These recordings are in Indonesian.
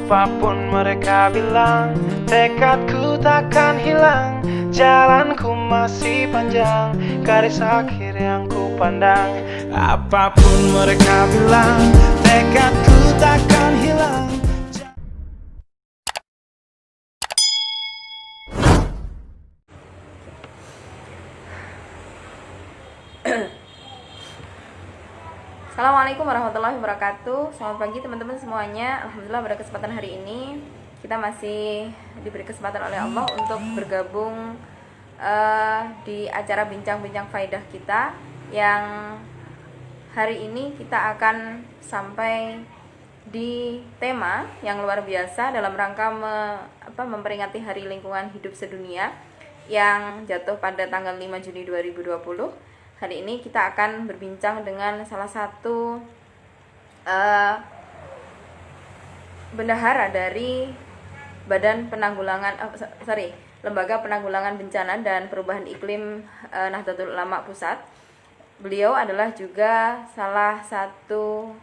Apapun mereka bilang, tekadku takkan hilang. Jalanku masih panjang, garis akhir yang ku pandang. Apapun mereka bilang, tekadku takkan hilang. Assalamualaikum warahmatullahi wabarakatuh. Selamat pagi teman-teman semuanya. Alhamdulillah pada kesempatan hari ini kita masih diberi kesempatan oleh Allah untuk bergabung di acara bincang-bincang faidah kita, yang hari ini kita akan sampai di tema yang luar biasa dalam rangka memperingati Hari Lingkungan Hidup Sedunia yang jatuh pada tanggal 5 Juni 2020. Hari ini kita akan berbincang dengan salah satu bendahara dari Lembaga Penanggulangan Bencana dan Perubahan Iklim Nahdlatul Ulama Pusat. Beliau adalah juga salah satu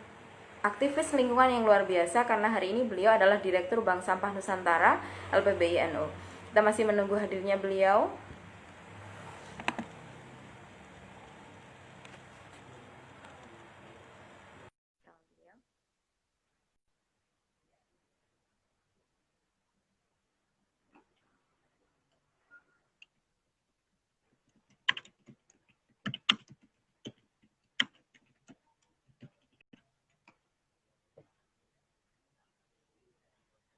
aktivis lingkungan yang luar biasa, karena hari ini beliau adalah Direktur Bank Sampah Nusantara LPBI NU. Kita masih menunggu hadirnya beliau.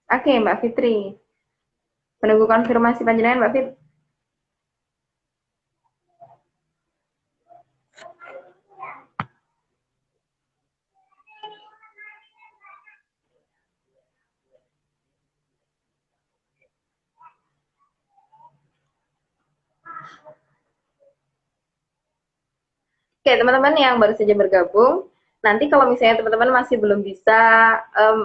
Oke, Mbak Fitri. Menunggu konfirmasi panjenengan, Mbak Fit. Oke, teman-teman yang baru saja bergabung, nanti kalau misalnya teman-teman masih belum bisa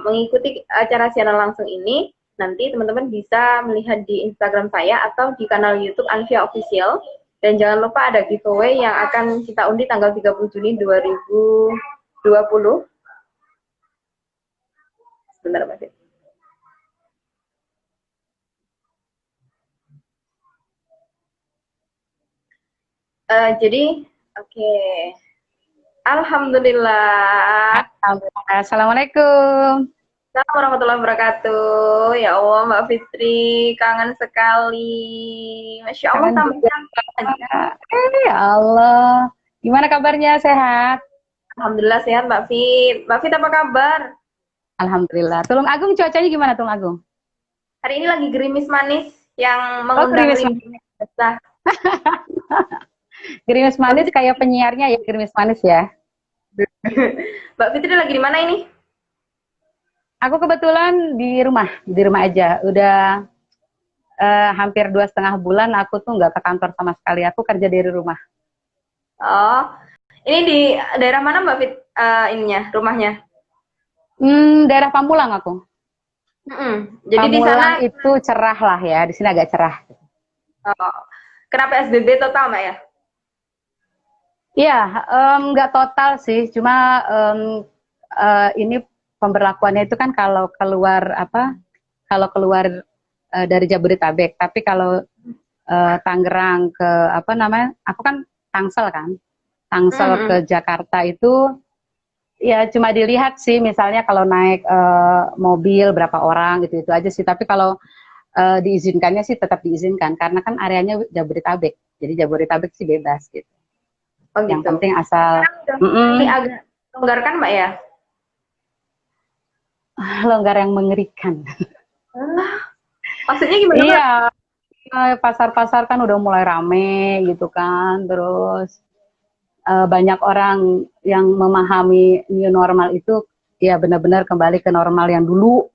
mengikuti acara siaran langsung ini, nanti teman-teman bisa melihat di Instagram saya atau di kanal YouTube Anvia Official. Dan jangan lupa ada giveaway yang akan kita undi tanggal 30 Juni 2020. Sebentar, Mbak Fit. Jadi, oke. Alhamdulillah. Assalamualaikum. Assalamualaikum warahmatullahi wabarakatuh. Ya Allah, Mbak Fitri, kangen sekali. Masya Allah, tambah cantik. Ya Allah. Gimana kabarnya? Sehat? Alhamdulillah sehat, Mbak Fit. Mbak Fit, apa kabar? Alhamdulillah. Tulung Agung, cuacanya gimana, Tulung Agung? Hari ini lagi gerimis manis yang mengundang rindu basah. Gerimis manis kayak penyiarnya ya, gerimis manis ya. Mbak Fitri lagi di mana ini? Aku kebetulan di rumah aja. Udah hampir 2,5 bulan aku tuh nggak ke kantor sama sekali. Aku kerja dari rumah. Oh, ini di daerah mana Mbak Fit rumahnya? Daerah Pamulang aku. Jadi Pamulang di sana itu cerah lah ya. Di sini agak cerah. Oh, kenapa PSBB total, Mbak ya? Iya, nggak total sih. Cuma ini pemberlakuannya itu kan kalau keluar dari Jabodetabek, tapi kalau Tangerang ke aku kan Tangsel kan, ke Jakarta itu ya cuma dilihat sih, misalnya kalau naik mobil berapa orang gitu itu aja sih. Tapi kalau diizinkannya sih tetap diizinkan karena kan areanya Jabodetabek, jadi Jabodetabek sih bebas gitu. Oh, Yang gitu. penting asal Ini agak longgar kan, Mbak ya? longgar yang mengerikan. Maksudnya gimana, Mbak? Iya, pasar-pasar kan udah mulai rame gitu kan, terus banyak orang yang memahami new normal itu ya benar-benar kembali ke normal yang dulu.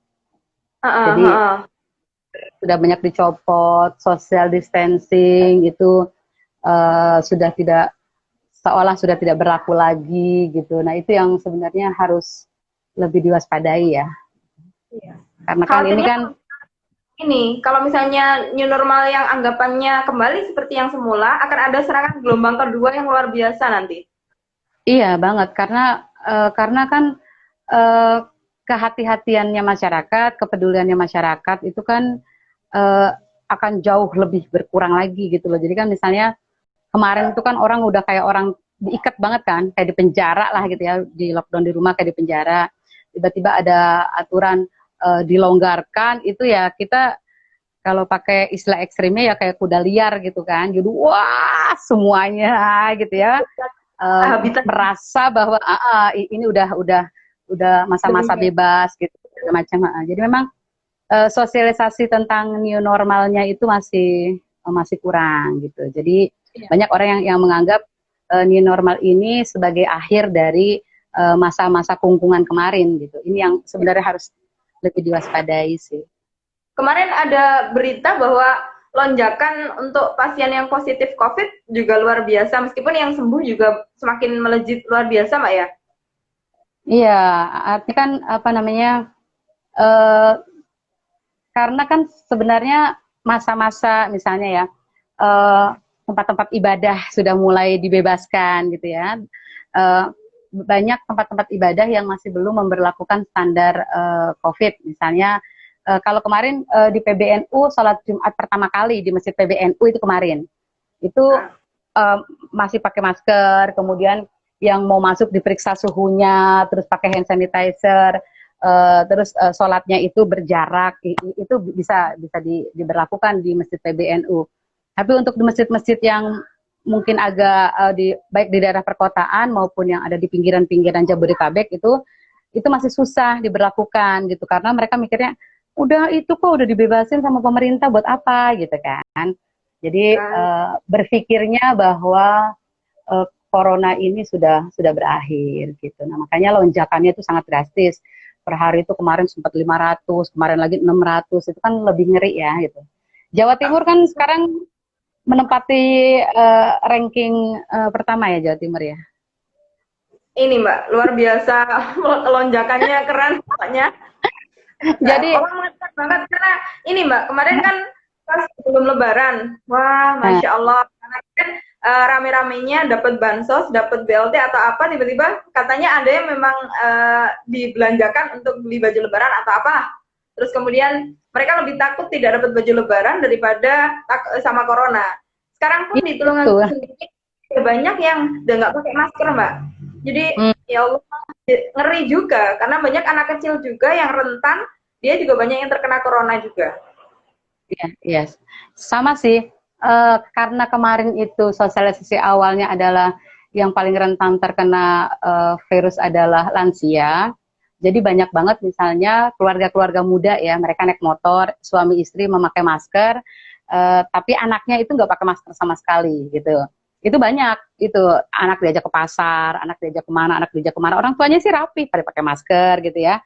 Jadi sudah banyak dicopot, social distancing itu sudah tidak berlaku lagi gitu. Nah itu yang sebenarnya harus lebih diwaspadai ya. Iya. Karena kan ini kan kalau misalnya new normal yang anggapannya kembali seperti yang semula, akan ada serangan gelombang kedua yang luar biasa nanti. iya banget, karena kan kehati-hatiannya masyarakat, kepeduliannya masyarakat itu kan eh, akan jauh lebih berkurang lagi gitu loh. Jadi kan misalnya kemarin itu kan orang udah kayak orang diikat banget kan, kayak di penjara lah gitu ya, di lockdown di rumah kayak di penjara. Tiba-tiba ada aturan dilonggarkan, itu ya kita kalau pakai istilah ekstrimnya ya kayak kuda liar gitu kan. Jadi wah semuanya gitu ya Habitat merasa bahwa ini udah masa-masa bebas gitu segala macam. Jadi memang sosialisasi tentang new normalnya itu masih kurang gitu. Jadi banyak orang yang menganggap new normal ini sebagai akhir dari masa-masa kungkungan kemarin gitu. Ini yang sebenarnya harus lebih diwaspadai sih. kemarin ada berita bahwa lonjakan untuk pasien yang positif COVID juga luar biasa, meskipun yang sembuh juga semakin melejit luar biasa, Mbak ya? Iya, artinya kan apa namanya? Eh, karena kan sebenarnya masa-masa misalnya ya tempat-tempat ibadah sudah mulai dibebaskan gitu ya. Eh, banyak tempat-tempat ibadah yang masih belum memberlakukan standar COVID. Misalnya kalau kemarin di PBNU sholat Jumat pertama kali di Masjid PBNU itu kemarin itu masih pakai masker, kemudian yang mau masuk diperiksa suhunya, terus pakai hand sanitizer, terus sholatnya itu berjarak, itu bisa diberlakukan di Masjid PBNU. Tapi untuk di masjid-masjid yang mungkin agak baik di daerah perkotaan maupun yang ada di pinggiran-pinggiran Jabodetabek itu masih susah diberlakukan gitu, karena mereka mikirnya udah itu kok udah dibebasin sama pemerintah buat apa gitu kan. Jadi berpikirnya bahwa corona ini sudah berakhir gitu. Nah, makanya lonjakannya itu sangat drastis. Per hari itu kemarin sempat 500, kemarin lagi 600, itu kan lebih ngeri ya gitu. Jawa Timur kan sekarang menempati ranking pertama ya, Jawa Timur ya. Ini Mbak, luar biasa lonjakannya keren pokoknya. Jadi orang mengejar banget karena ini Mbak, kemarin kan pas sebelum Lebaran, wah Masya Allah, karena kan rame-ramenya dapat bansos, dapat BLT atau apa, tiba-tiba katanya ada yang memang dibelanjakan untuk beli baju Lebaran atau apa. Terus kemudian mereka lebih takut tidak dapat baju Lebaran daripada sama corona. Sekarang pun di Tulungagung sendiri banyak yang udah nggak pakai masker Mbak. Jadi ya Allah, ngeri juga karena banyak anak kecil juga yang rentan, dia juga banyak yang terkena corona juga. Iya, yes. Sama sih. Karena kemarin itu sosialisasi awalnya adalah yang paling rentan terkena virus adalah lansia. Jadi banyak banget misalnya keluarga-keluarga muda ya, mereka naik motor, suami istri memakai masker, tapi anaknya itu nggak pakai masker sama sekali gitu. Itu banyak, itu anak diajak ke pasar, anak diajak kemana, orang tuanya sih rapi pada pakai masker gitu ya,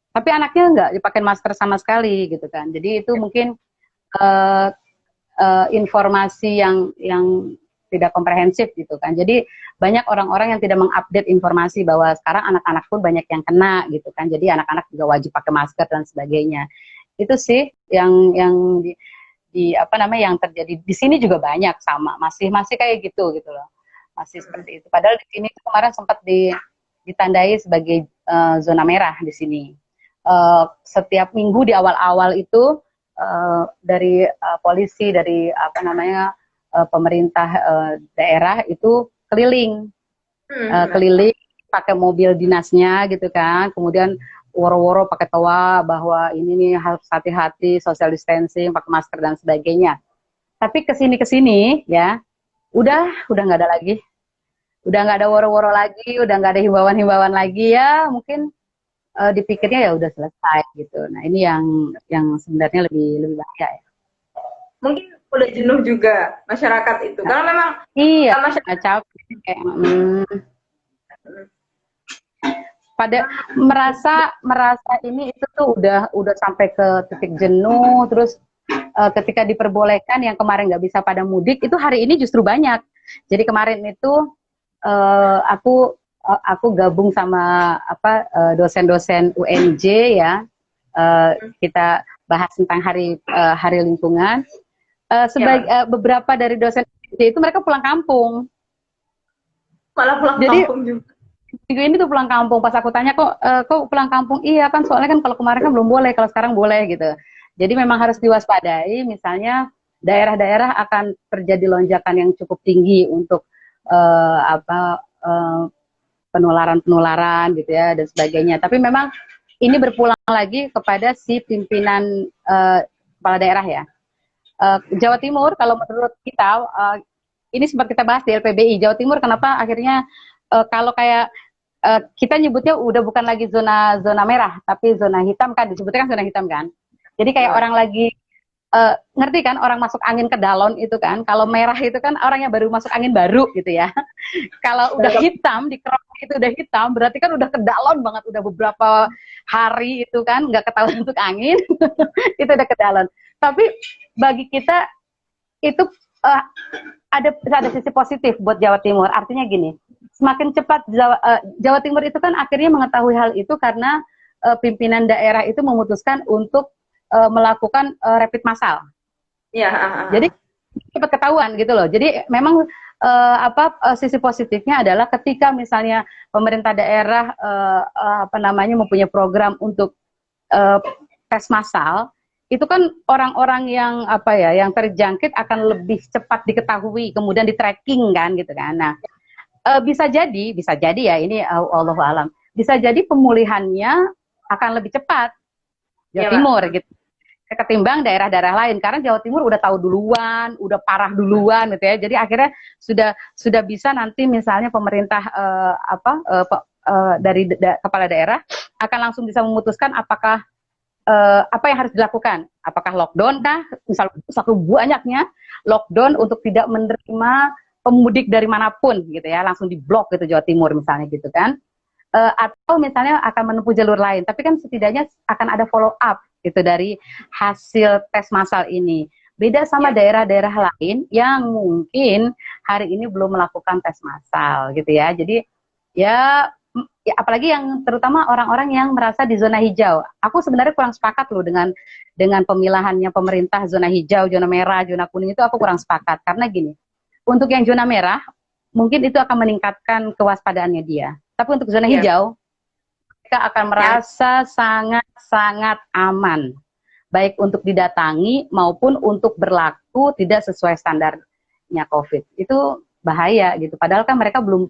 tapi anaknya nggak dipakai masker sama sekali gitu kan. Jadi itu mungkin informasi yang tidak komprehensif gitu kan. Jadi banyak orang-orang yang tidak mengupdate informasi bahwa sekarang anak-anak pun banyak yang kena gitu kan. Jadi anak-anak juga wajib pakai masker dan sebagainya. Itu sih yang di apa namanya yang terjadi di sini juga banyak sama masih kayak gitu loh, masih seperti itu. Padahal di sini kemarin sempat ditandai sebagai zona merah di sini. Setiap minggu di awal-awal itu dari polisi, dari apa namanya pemerintah daerah itu keliling pakai mobil dinasnya gitu kan, kemudian woro-woro pakai toa bahwa ini nih harus hati-hati, social distancing, pakai masker dan sebagainya. Tapi kesini ya udah nggak ada lagi, udah nggak ada woro-woro lagi, udah nggak ada himbauan-himbauan lagi ya, mungkin dipikirnya ya udah selesai gitu. Nah ini yang sebenarnya lebih bahaya ya. Mungkin udah jenuh juga masyarakat itu, karena memang iya masyarakat capek. Pada merasa ini itu tuh udah sampai ke titik jenuh. Terus ketika diperbolehkan yang kemarin nggak bisa pada mudik, itu hari ini justru banyak. Jadi kemarin itu aku gabung sama dosen-dosen UNJ ya, kita bahas tentang hari lingkungan. Beberapa dari dosen UNJ itu mereka pulang kampung. malah pulang kampung juga. minggu ini tuh pulang kampung. Pas aku tanya kok pulang kampung? Iya kan soalnya kan kalau kemarin kan belum boleh, kalau sekarang boleh gitu. Jadi memang harus diwaspadai. Misalnya daerah-daerah akan terjadi lonjakan yang cukup tinggi untuk penularan-penularan gitu ya dan sebagainya. Tapi memang ini berpulang lagi kepada si pimpinan kepala daerah ya. Jawa Timur kalau menurut kita ini sempat kita bahas di LPBI. Jawa Timur kenapa akhirnya kalau kayak kita nyebutnya udah bukan lagi zona merah tapi zona hitam kan, disebutnya kan zona hitam kan. Jadi kayak orang lagi ngerti kan orang masuk angin ke dalon itu kan. Kalau merah itu kan orangnya baru masuk angin baru gitu ya. Kalau udah hitam di kerok itu udah hitam berarti kan udah ke dalon banget, udah beberapa hari itu kan nggak ketahuan untuk angin itu udah ke dalon. Tapi bagi kita itu ada sisi positif buat Jawa Timur. Artinya gini, semakin cepat Jawa Timur itu kan akhirnya mengetahui hal itu karena pimpinan daerah itu memutuskan untuk melakukan rapid massal. Ya. Jadi cepat ketahuan gitu loh. Jadi memang sisi positifnya adalah ketika misalnya pemerintah daerah mempunyai program untuk tes massal, itu kan orang-orang yang yang terjangkit akan lebih cepat diketahui, kemudian di tracking kan gitu kan. Nah, bisa jadi ya ini Allahu alam. Bisa jadi pemulihannya akan lebih cepat Jawa Timur gitu ketimbang daerah-daerah lain karena Jawa Timur udah tahu duluan, udah parah duluan gitu ya. Jadi akhirnya sudah bisa nanti misalnya pemerintah dari kepala daerah akan langsung bisa memutuskan apakah apa yang harus dilakukan, apakah lockdown kah, misal satu banyaknya lockdown untuk tidak menerima pemudik dari manapun gitu ya, langsung diblok gitu Jawa Timur misalnya gitu kan, atau misalnya akan menempuh jalur lain, tapi kan setidaknya akan ada follow up gitu dari hasil tes massal ini. Beda sama daerah-daerah lain yang mungkin hari ini belum melakukan tes massal gitu ya. Jadi ya apalagi yang terutama orang-orang yang merasa di zona hijau. Aku sebenarnya kurang sepakat loh dengan pemilahannya pemerintah zona hijau, zona merah, zona kuning itu aku kurang sepakat karena gini. Untuk yang zona merah mungkin itu akan meningkatkan kewaspadaannya dia. Tapi untuk zona hijau mereka akan merasa sangat-sangat aman, baik untuk didatangi maupun untuk berlaku tidak sesuai standarnya COVID. Itu bahaya gitu. Padahal kan mereka belum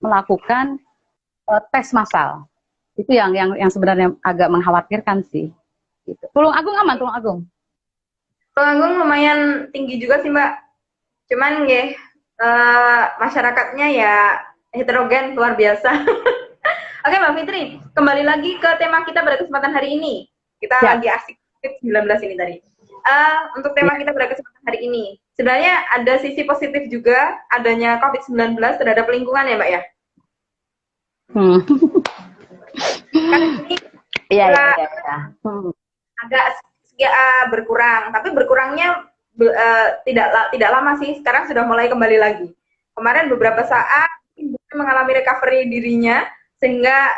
melakukan tes massal. Itu yang sebenarnya agak mengkhawatirkan sih. Gitu. Tulung Agung aman, Tulung Agung. Tulung Agung lumayan tinggi juga sih Mbak. Cuman masyarakatnya ya heterogen luar biasa. Oke Mbak Fitri, kembali lagi ke tema kita pada kesempatan hari ini. Kita lagi asik COVID-19 ini tadi. Untuk tema kita pada kesempatan hari ini, sebenarnya ada sisi positif juga adanya COVID-19 terhadap lingkungan ya Mbak ya? Kan ini agak berkurang, tapi berkurangnya tidak lama sih, sekarang sudah mulai kembali lagi. Kemarin beberapa saat mengalami recovery dirinya, sehingga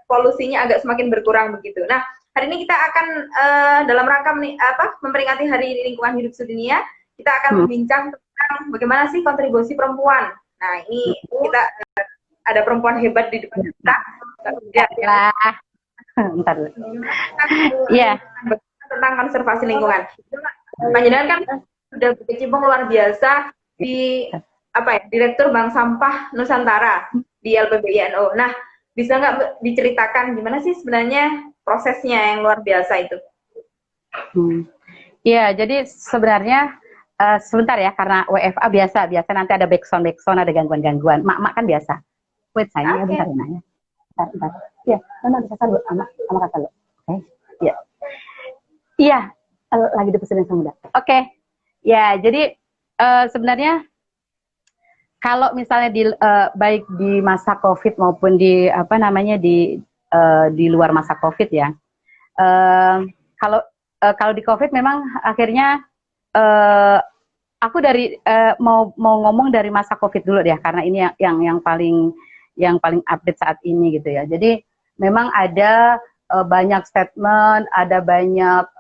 polusinya agak semakin berkurang begitu. Nah, hari ini kita akan dalam rangka memperingati Hari Lingkungan Hidup Sedunia, kita akan berbincang tentang bagaimana sih kontribusi perempuan. Nah, ini kita ada perempuan hebat di depan kita. Bentar. Iya. Tentang konservasi lingkungan. Panjenengan kan sudah berkecimpung luar biasa di Direktur Bank Sampah Nusantara di LPBI-NU. Nah, bisa nggak diceritakan gimana sih sebenarnya prosesnya yang luar biasa itu? Iya, jadi sebenarnya sebentar ya, karena WFA biasa nanti ada backsound, ada gangguan-gangguan. Mak kan biasa. Wait sayang, bentar ya nanya. Bentar. Iya, mana bisa salut sama kakak lo. Oke. Iya. Iya, lagi dipesenin sama muda. Oke. Ya, jadi sebenarnya kalau misalnya baik di masa COVID maupun di di luar masa COVID ya, kalau di COVID memang akhirnya aku mau ngomong dari masa COVID dulu ya, karena ini yang paling update saat ini gitu ya. Jadi memang ada banyak statement, ada banyak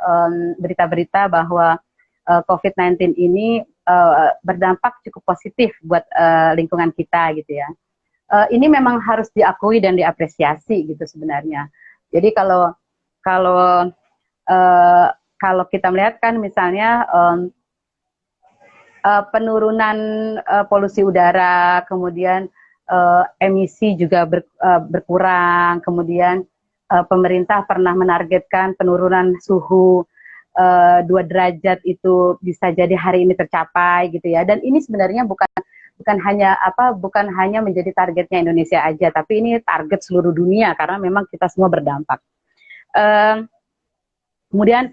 berita-berita bahwa COVID-19 ini berdampak cukup positif buat lingkungan kita gitu ya. ini memang harus diakui dan diapresiasi gitu sebenarnya. Jadi kalau kalau kalau kita melihat kan misalnya penurunan polusi udara, kemudian emisi juga berkurang, kemudian pemerintah pernah menargetkan penurunan suhu 2 derajat itu bisa jadi hari ini tercapai gitu ya. Dan ini sebenarnya bukan hanya menjadi targetnya Indonesia aja, tapi ini target seluruh dunia karena memang kita semua berdampak. Kemudian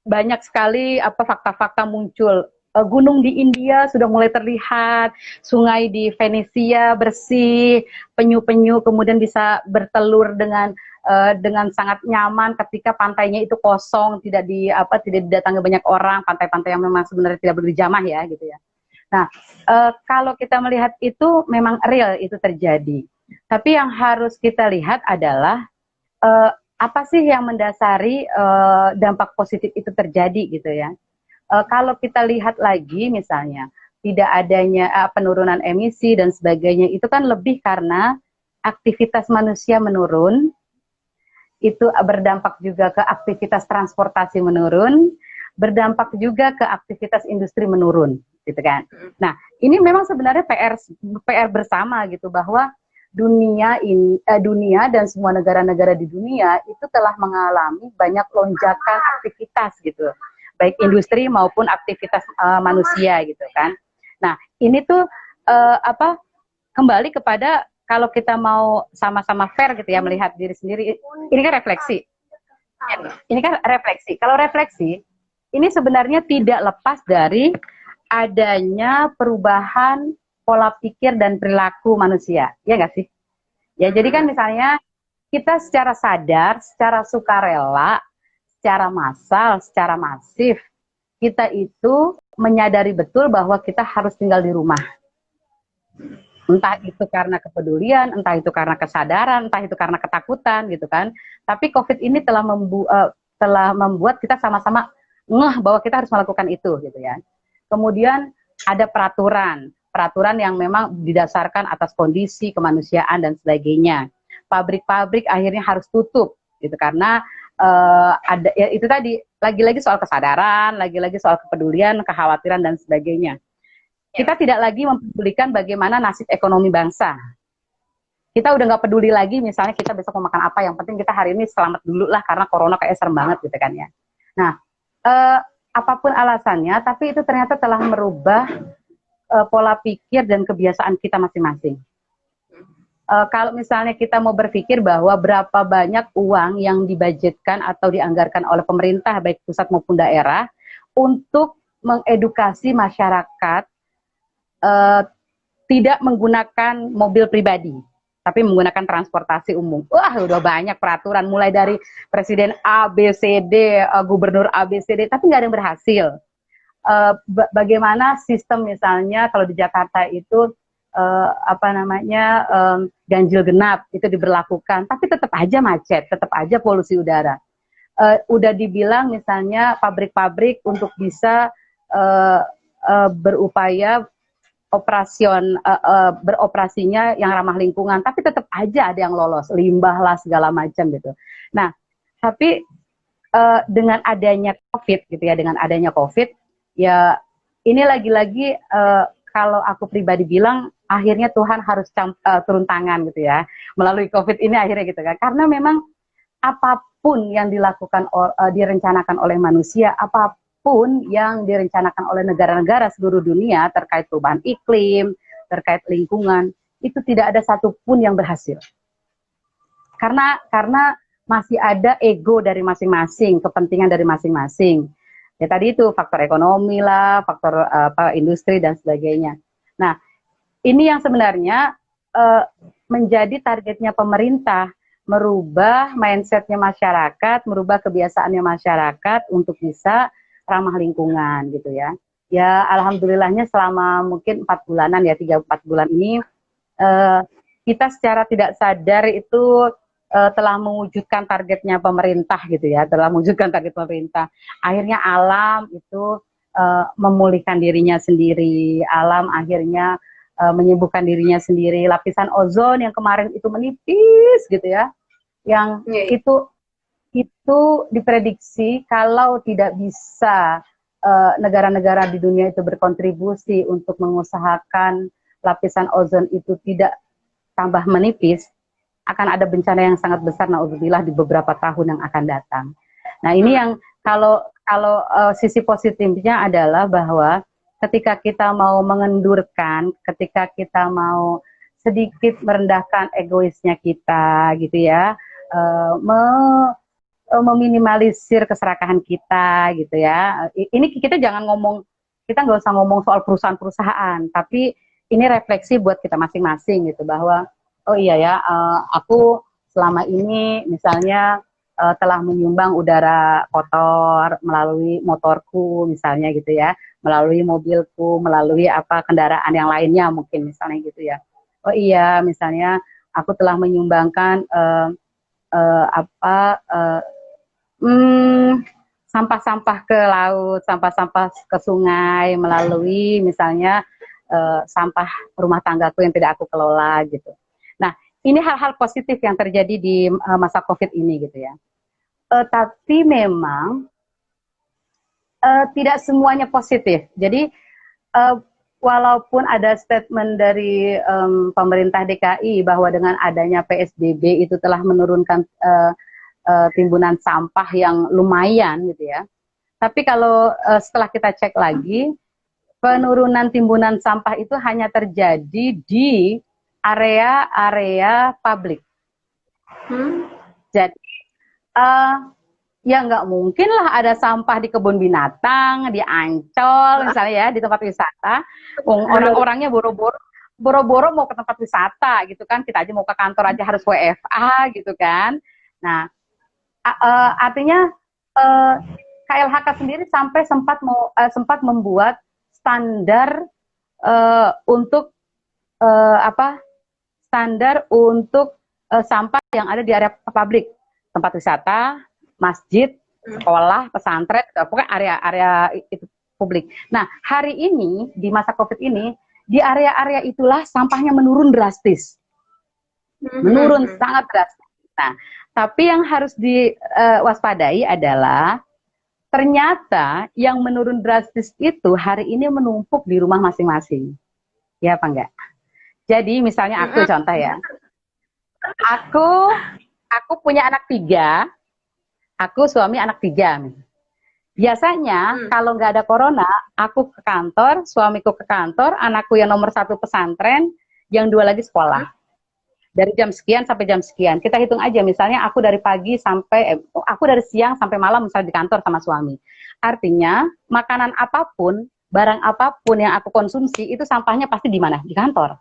banyak sekali fakta-fakta muncul. Gunung di India sudah mulai terlihat, sungai di Venesia bersih, penyu-penyu kemudian bisa bertelur dengan sangat nyaman ketika pantainya itu kosong, tidak didatangi banyak orang, pantai-pantai yang memang sebenarnya tidak berjamah ya gitu ya. Nah, kalau kita melihat itu memang real itu terjadi. Tapi yang harus kita lihat adalah apa sih yang mendasari dampak positif itu terjadi gitu ya. Kalau kita lihat lagi misalnya tidak adanya penurunan emisi dan sebagainya itu kan lebih karena aktivitas manusia menurun, itu berdampak juga ke aktivitas transportasi menurun, berdampak juga ke aktivitas industri menurun gitu kan. Nah, ini memang sebenarnya PR bersama gitu bahwa dunia dan semua negara-negara di dunia itu telah mengalami banyak lonjakan aktivitas gitu, baik industri maupun aktivitas manusia gitu kan. Nah, ini tuh kembali kepada kalau kita mau sama-sama fair gitu ya melihat diri sendiri, ini kan refleksi. Ini kan refleksi. Kalau refleksi, ini sebenarnya tidak lepas dari adanya perubahan pola pikir dan perilaku manusia, ya nggak sih? Ya, jadi kan misalnya kita secara sadar, secara sukarela, secara massal, secara masif, kita itu menyadari betul bahwa kita harus tinggal di rumah. Entah itu karena kepedulian, entah itu karena kesadaran, entah itu karena ketakutan gitu kan. Tapi COVID ini telah membuat kita sama-sama ngeh bahwa kita harus melakukan itu gitu ya. Kemudian ada peraturan yang memang didasarkan atas kondisi kemanusiaan dan sebagainya. Pabrik-pabrik akhirnya harus tutup gitu karena ada ya, itu tadi lagi-lagi soal kesadaran, lagi-lagi soal kepedulian, kekhawatiran dan sebagainya. Kita tidak lagi mempedulikan bagaimana nasib ekonomi bangsa. Kita udah nggak peduli lagi misalnya kita besok mau makan apa, yang penting kita hari ini selamat dulu lah karena corona kayak serem banget gitu kan ya. Nah, apapun alasannya, tapi itu ternyata telah merubah pola pikir dan kebiasaan kita masing-masing. Kalau misalnya kita mau berpikir bahwa berapa banyak uang yang dibudgetkan atau dianggarkan oleh pemerintah baik pusat maupun daerah untuk mengedukasi masyarakat tidak menggunakan mobil pribadi, tapi menggunakan transportasi umum. Wah, udah banyak peraturan mulai dari presiden A, B, C, D, gubernur A, B, C, D, tapi nggak ada yang berhasil. Bagaimana sistem misalnya kalau di Jakarta itu ganjil genap itu diberlakukan, tapi tetap aja macet, tetap aja polusi udara. Udah dibilang misalnya pabrik-pabrik untuk bisa berupaya beroperasinya yang ramah lingkungan, tapi tetap aja ada yang lolos, limbah lah segala macam gitu. Nah, tapi dengan adanya COVID gitu ya, dengan adanya COVID, ya ini lagi-lagi kalau aku pribadi bilang, akhirnya Tuhan harus turun tangan gitu ya, melalui COVID ini akhirnya gitu kan, karena memang apapun yang direncanakan oleh manusia, apapun yang direncanakan oleh negara-negara seluruh dunia terkait perubahan iklim, terkait lingkungan, itu tidak ada satupun yang berhasil. Karena masih ada ego dari masing-masing, kepentingan dari masing-masing. Ya tadi itu faktor ekonomi lah, faktor industri dan sebagainya. Nah, ini yang sebenarnya menjadi targetnya pemerintah, merubah mindsetnya masyarakat, merubah kebiasaannya masyarakat untuk bisa ramah lingkungan gitu ya. Ya alhamdulillahnya selama mungkin 4 bulanan ya, 3-4 bulan ini kita secara tidak sadar itu telah mewujudkan targetnya pemerintah gitu ya, telah mewujudkan target pemerintah. Akhirnya alam itu memulihkan dirinya sendiri, alam akhirnya menyembuhkan dirinya sendiri. Lapisan ozon yang kemarin itu menipis gitu ya, yang itu diprediksi kalau tidak bisa negara-negara di dunia itu berkontribusi untuk mengusahakan lapisan ozon itu tidak tambah menipis, akan ada bencana yang sangat besar naudzubillah di beberapa tahun yang akan datang. Nah, ini yang kalau sisi positifnya adalah bahwa ketika kita mau mengendurkan, ketika kita mau sedikit merendahkan egoisnya kita gitu ya, meminimalisir keserakahan kita gitu ya. Ini kita jangan ngomong, kita nggak usah ngomong soal perusahaan-perusahaan, tapi ini refleksi buat kita masing-masing gitu, bahwa oh iya ya, aku selama ini misalnya telah menyumbang udara kotor melalui motorku misalnya gitu ya, melalui mobilku, melalui apa kendaraan yang lainnya mungkin misalnya gitu ya. Oh iya, misalnya aku telah menyumbangkan sampah-sampah ke laut, sampah-sampah ke sungai melalui misalnya sampah rumah tanggaku yang tidak aku kelola gitu. Nah, ini hal-hal positif yang terjadi di masa COVID ini gitu ya. Tapi memang tidak semuanya positif. Jadi walaupun ada statement dari pemerintah DKI bahwa dengan adanya PSBB itu telah menurunkan timbunan sampah yang lumayan gitu ya. Tapi kalau setelah kita cek lagi, penurunan timbunan sampah itu hanya terjadi di area-area publik. Jadi ya nggak mungkin lah ada sampah di kebun binatang, di Ancol misalnya ya, di tempat wisata. Orang-orangnya boro-boro mau ke tempat wisata gitu kan, kita aja mau ke kantor aja harus WFA gitu kan. Nah, artinya KLHK sendiri sampai sempat membuat standar untuk standar untuk sampah yang ada di area publik, tempat wisata, masjid, sekolah, pesantren, pokoknya area-area itu publik. Nah, hari ini di masa COVID ini di area-area itulah sampahnya menurun drastis, menurun sangat drastis. Nah, tapi yang harus diwaspadai adalah ternyata yang menurun drastis itu hari ini menumpuk di rumah masing-masing. Ya apa enggak? Jadi misalnya aku contoh ya. Aku punya anak 3. Aku suami anak 3. Biasanya kalau nggak ada corona, aku ke kantor, suamiku ke kantor, anakku yang nomor 1 pesantren, yang 2 lagi sekolah. Dari jam sekian sampai jam sekian. Kita hitung aja, misalnya aku dari siang sampai malam misalnya di kantor sama suami. Artinya, makanan apapun, barang apapun yang aku konsumsi, itu sampahnya pasti di mana? Di kantor.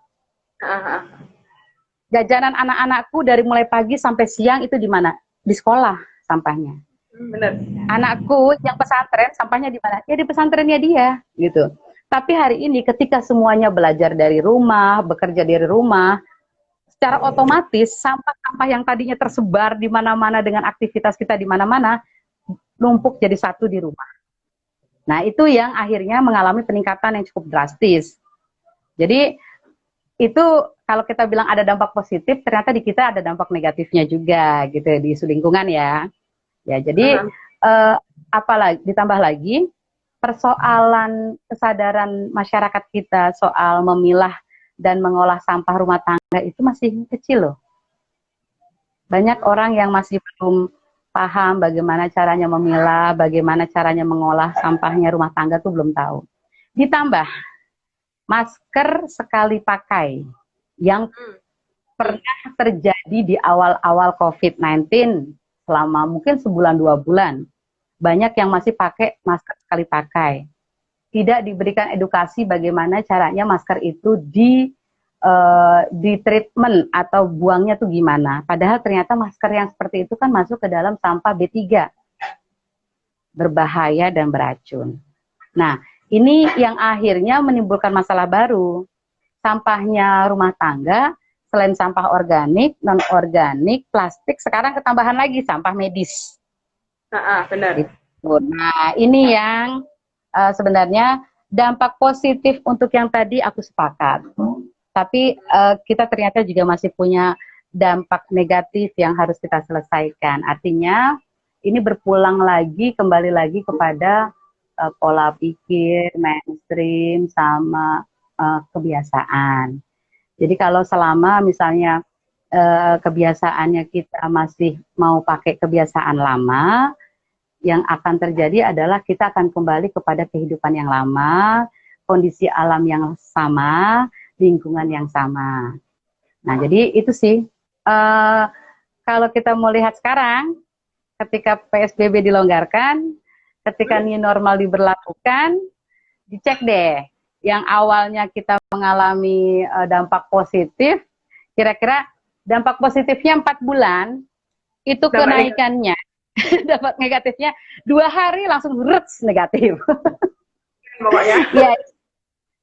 Jajanan anak-anakku dari mulai pagi sampai siang itu di mana? Di sekolah sampahnya. Benar. Anakku yang pesantren, sampahnya di mana? Ya di pesantrennya dia, gitu. Tapi hari ini ketika semuanya belajar dari rumah, bekerja dari rumah, secara otomatis sampah-sampah yang tadinya tersebar di mana-mana dengan aktivitas kita di mana-mana numpuk jadi satu di rumah. Nah, itu yang akhirnya mengalami peningkatan yang cukup drastis. Jadi itu kalau kita bilang ada dampak positif, ternyata di kita ada dampak negatifnya juga gitu di isu lingkungan ya. Ya, jadi apalagi ditambah lagi persoalan kesadaran masyarakat kita soal memilah dan mengolah sampah rumah tangga itu masih kecil loh. Banyak orang yang masih belum paham bagaimana caranya memilah, bagaimana caranya mengolah sampahnya rumah tangga tuh belum tahu. Ditambah masker sekali pakai yang pernah terjadi di awal-awal COVID-19 selama mungkin sebulan 2 bulan. Banyak yang masih pakai masker sekali pakai. Tidak diberikan edukasi bagaimana caranya masker itu di treatment atau buangnya tuh gimana. Padahal ternyata masker yang seperti itu kan masuk ke dalam sampah B3. Berbahaya dan beracun. Nah, ini yang akhirnya menimbulkan masalah baru. Sampahnya rumah tangga, selain sampah organik, non-organik, plastik, sekarang ketambahan lagi sampah medis. Benar. Nah, ini yang sebenarnya dampak positif untuk yang tadi aku sepakat. Tapi kita ternyata juga masih punya dampak negatif yang harus kita selesaikan. Artinya ini berpulang lagi, kembali lagi kepada pola pikir, mainstream, sama kebiasaan. Jadi kalau selama misalnya kebiasaannya kita masih mau pakai kebiasaan lama, yang akan terjadi adalah kita akan kembali kepada kehidupan yang lama, kondisi alam yang sama, lingkungan yang sama. Nah, jadi itu sih. Kalau kita mau lihat sekarang, ketika PSBB dilonggarkan, ketika new normal diberlakukan, dicek deh. Yang awalnya kita mengalami dampak positif, kira-kira dampak positifnya 4 bulan, itu kenaikannya. Dampak negatifnya 2 hari langsung rets negatif. Ya,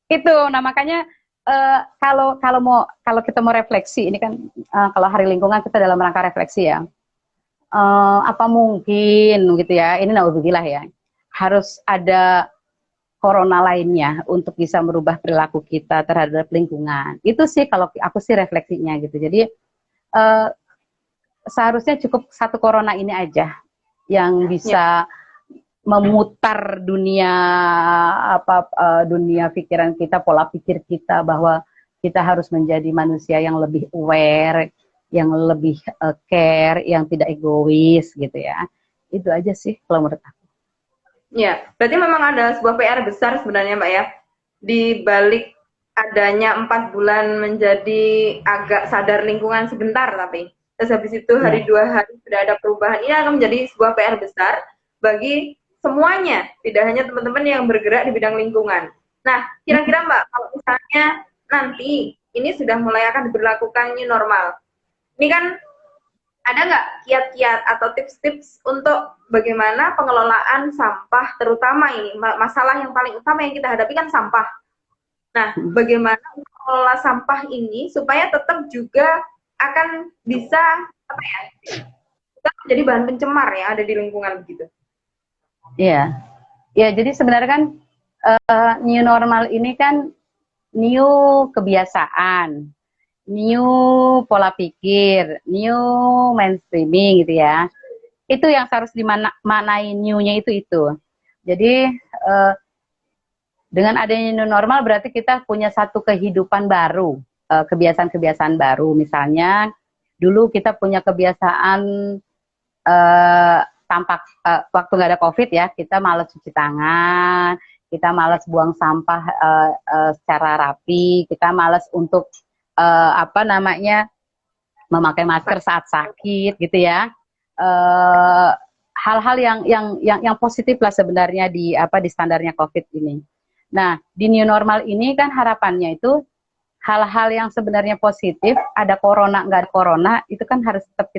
itu. Nah, makanya kalau kita mau refleksi, ini kan kalau hari lingkungan kita dalam rangka refleksi ya. Apa mungkin gitu ya, ini naudzubillah ya, harus ada corona lainnya untuk bisa merubah perilaku kita terhadap lingkungan. Itu sih kalau aku sih refleksinya gitu. Jadi seharusnya cukup satu corona ini aja yang bisa memutar dunia dunia pikiran kita, pola pikir kita, bahwa kita harus menjadi manusia yang lebih aware, yang lebih care, yang tidak egois gitu ya. Itu aja sih kalau menurut aku. Ya, berarti memang ada sebuah PR besar sebenarnya Mbak ya, di balik adanya 4 bulan menjadi agak sadar lingkungan sebentar, tapi terus habis itu hari 2 hari sudah ada perubahan. Ini akan menjadi sebuah PR besar bagi semuanya, tidak hanya teman-teman yang bergerak di bidang lingkungan. Nah, kira-kira Mbak, kalau misalnya nanti ini sudah mulai akan diberlakukan new normal, ini kan ada nggak kiat-kiat atau tips-tips untuk bagaimana pengelolaan sampah, terutama ini masalah yang paling utama yang kita hadapi kan sampah. Nah, bagaimana mengelola sampah ini supaya tetap juga akan bisa jadi bahan pencemar yang ada di lingkungan begitu. Iya, ya jadi sebenarnya kan new normal ini kan new kebiasaan, new pola pikir, new mainstreaming gitu ya. Itu yang harus dimaknai new-nya itu. Jadi dengan adanya new normal berarti kita punya satu kehidupan baru, kebiasaan-kebiasaan baru. Misalnya dulu kita punya kebiasaan waktu nggak ada COVID ya, kita malas cuci tangan, kita malas buang sampah secara rapi, kita malas untuk memakai masker saat sakit gitu ya. Hal-hal yang positif lah sebenarnya di standarnya COVID ini. Nah, di new normal ini kan harapannya itu hal-hal yang sebenarnya positif, ada corona nggak ada corona, itu kan harus tetap